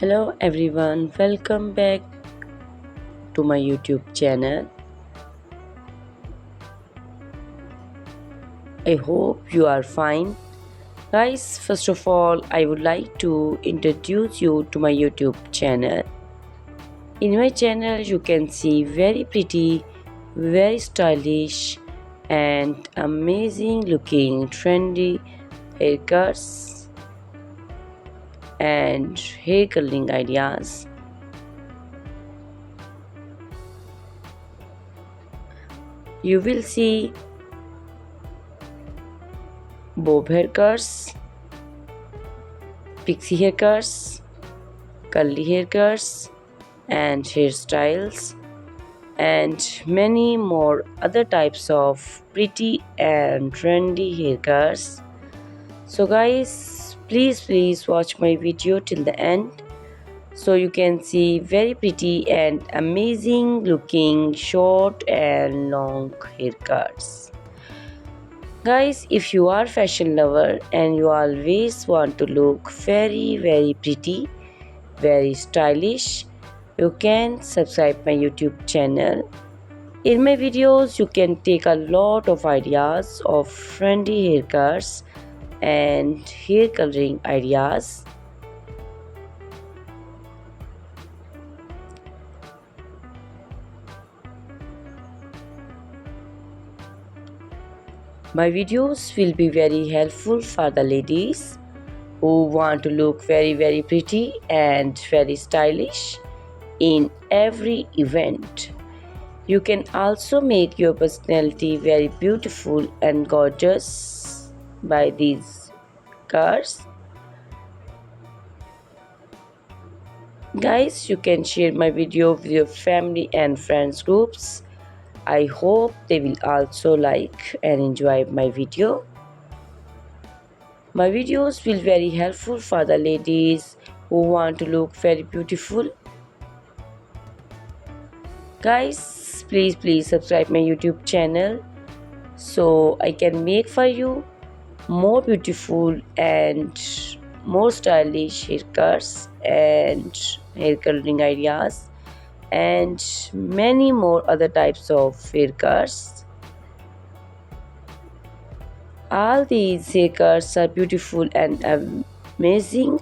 Hello everyone, welcome back to my YouTube channel. I hope you are fine. Guys, first of all, I would like to introduce you to my YouTube channel. In my channel, you can see very pretty, very stylish, and amazing looking trendy haircuts and hair curling ideas. You will see bob haircuts, pixie haircuts, curly haircuts, and hairstyles, and many more other types of pretty and trendy haircuts. So, guys, please watch my video till the end so you can see very pretty and amazing looking short and long haircuts. Guys, if you are fashion lover and you always want to look very pretty, very stylish, you can subscribe my YouTube channel. In my videos, you can take a lot of ideas of trendy haircuts and hair coloring ideas. My videos will be very helpful for the ladies who want to look very pretty and very stylish in every event. You can also make your personality very beautiful and gorgeous by these cars. Guys, you can share my video with your family and friends groups. I hope they will also like and enjoy my video. My videos will very helpful for the ladies who want to look very beautiful. Guys, please subscribe my YouTube channel so I can make for you more beautiful and more stylish haircuts and hair coloring ideas and many more other types of haircuts. All these haircuts are beautiful and amazing.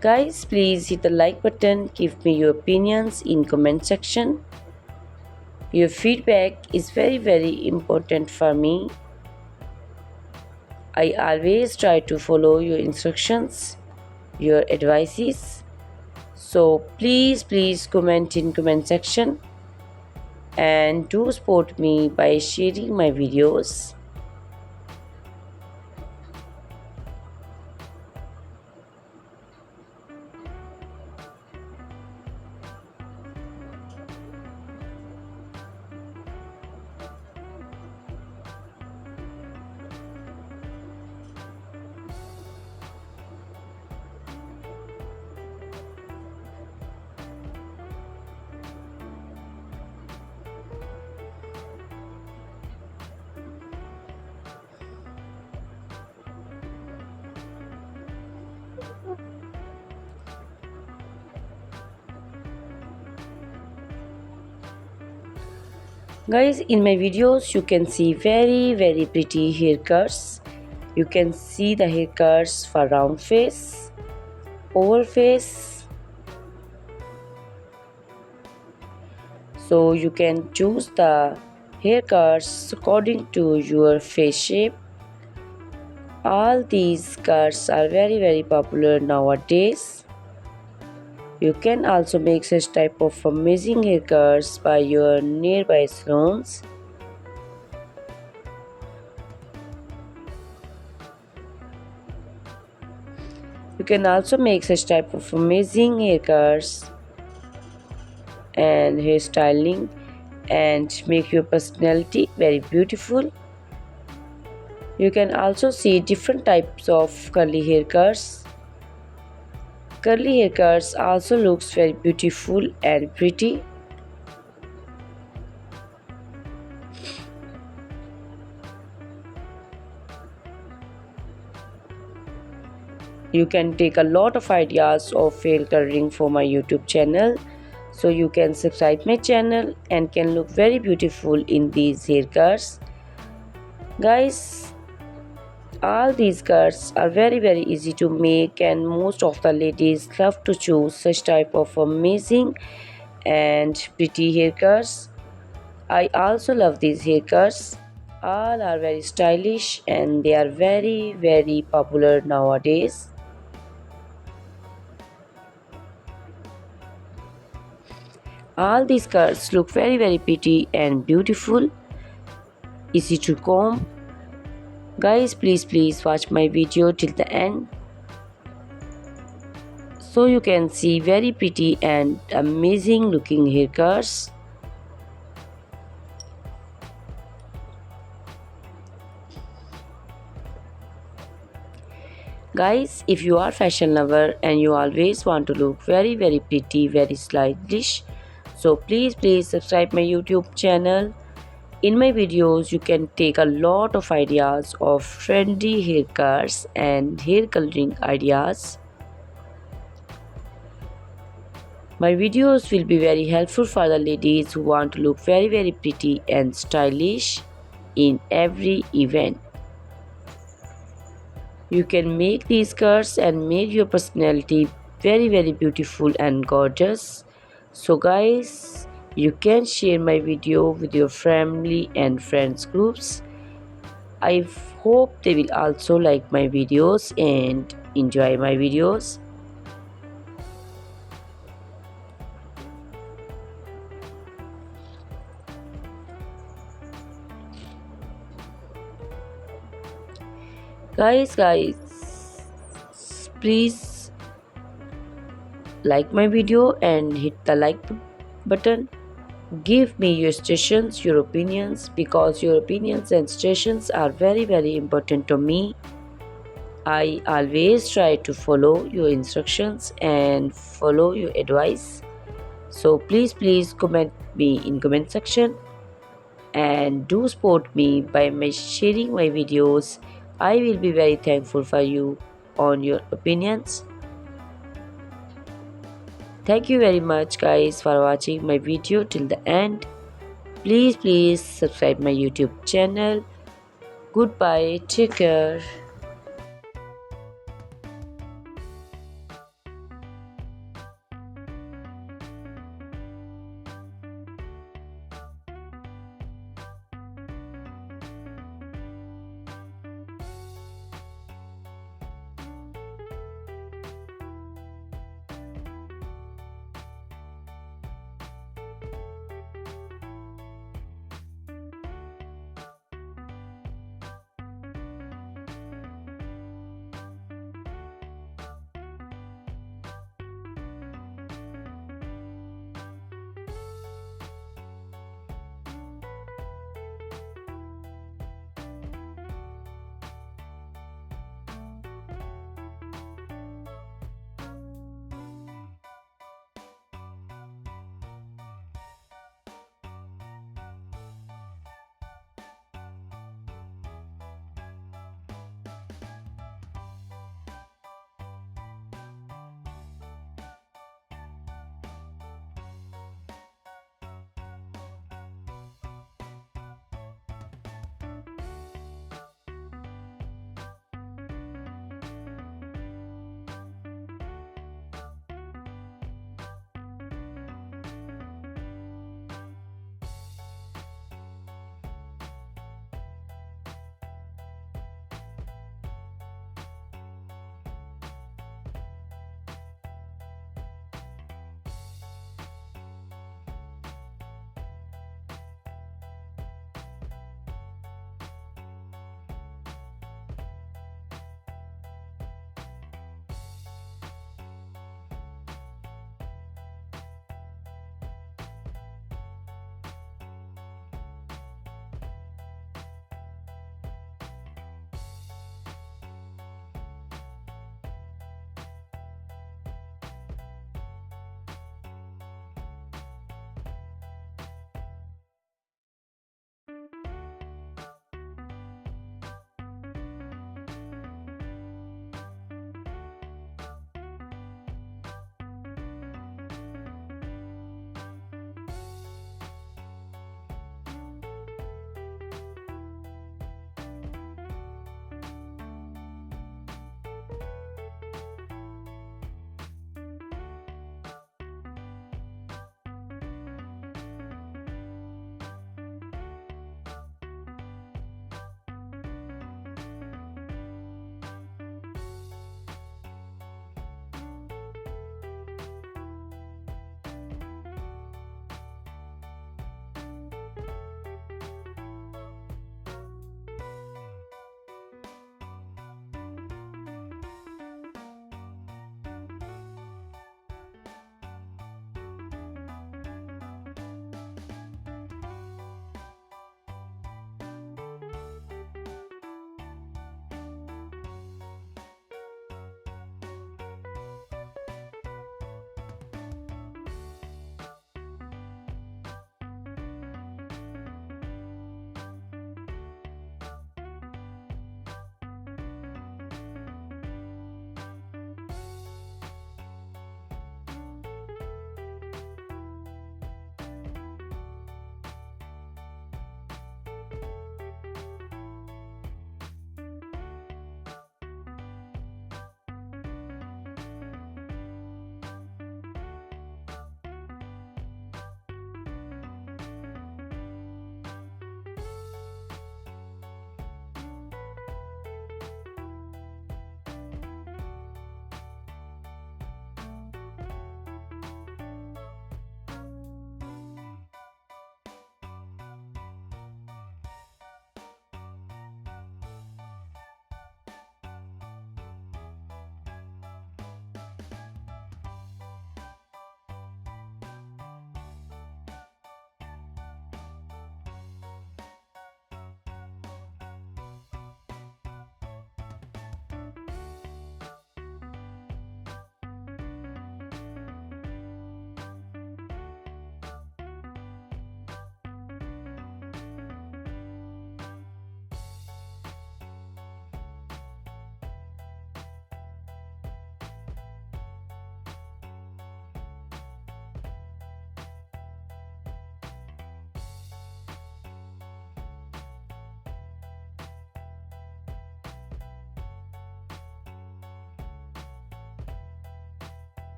Guys, please hit the like button, give me your opinions in comment section. Your feedback is very important for me. I always try to follow your instructions, your advices. So please comment in comment section and do support me by sharing my videos. Guys, in my videos you can see very pretty haircuts. You can see the haircuts for round face, oval face. So you can choose the haircuts according to your face shape. All these cuts are very popular nowadays. You can also make such type of amazing haircuts by your nearby salons. You can also make such type of amazing haircuts and hairstyling and make your personality very beautiful. You can also see different types of curly haircuts. Curly haircuts also looks very beautiful and pretty. You can take a lot of ideas of hair coloring for my YouTube channel. So you can subscribe my channel and can look very beautiful in these haircuts. Guys, all these cuts are very easy to make, and most of the ladies love to choose such type of amazing and pretty haircuts. I also love these haircuts. All are very stylish and they are very popular nowadays. All these cuts look very pretty and beautiful, easy to comb. Guys, please watch my video till the end so you can see very pretty and amazing looking haircuts. Guys, if you are fashion lover and you always want to look very pretty, very stylish, so please subscribe my YouTube channel. In my videos, you can take a lot of ideas of trendy haircuts and hair coloring ideas. My videos will be very helpful for the ladies who want to look very pretty and stylish in every event. You can make these skirts and make your personality very beautiful and gorgeous. So guys, you can share my video with your family and friends groups. I hope they will also like my videos and enjoy my videos. Guys, please like my video and hit the like button. Give me your suggestions, your opinions, because your opinions and suggestions are very important to me. I always try to follow your instructions and follow your advice. So please comment me in comment section and do support me by sharing my videos. I will be very thankful for you on your opinions. Thank you very much guys for watching my video till the end. Please subscribe my YouTube channel. Goodbye, take care.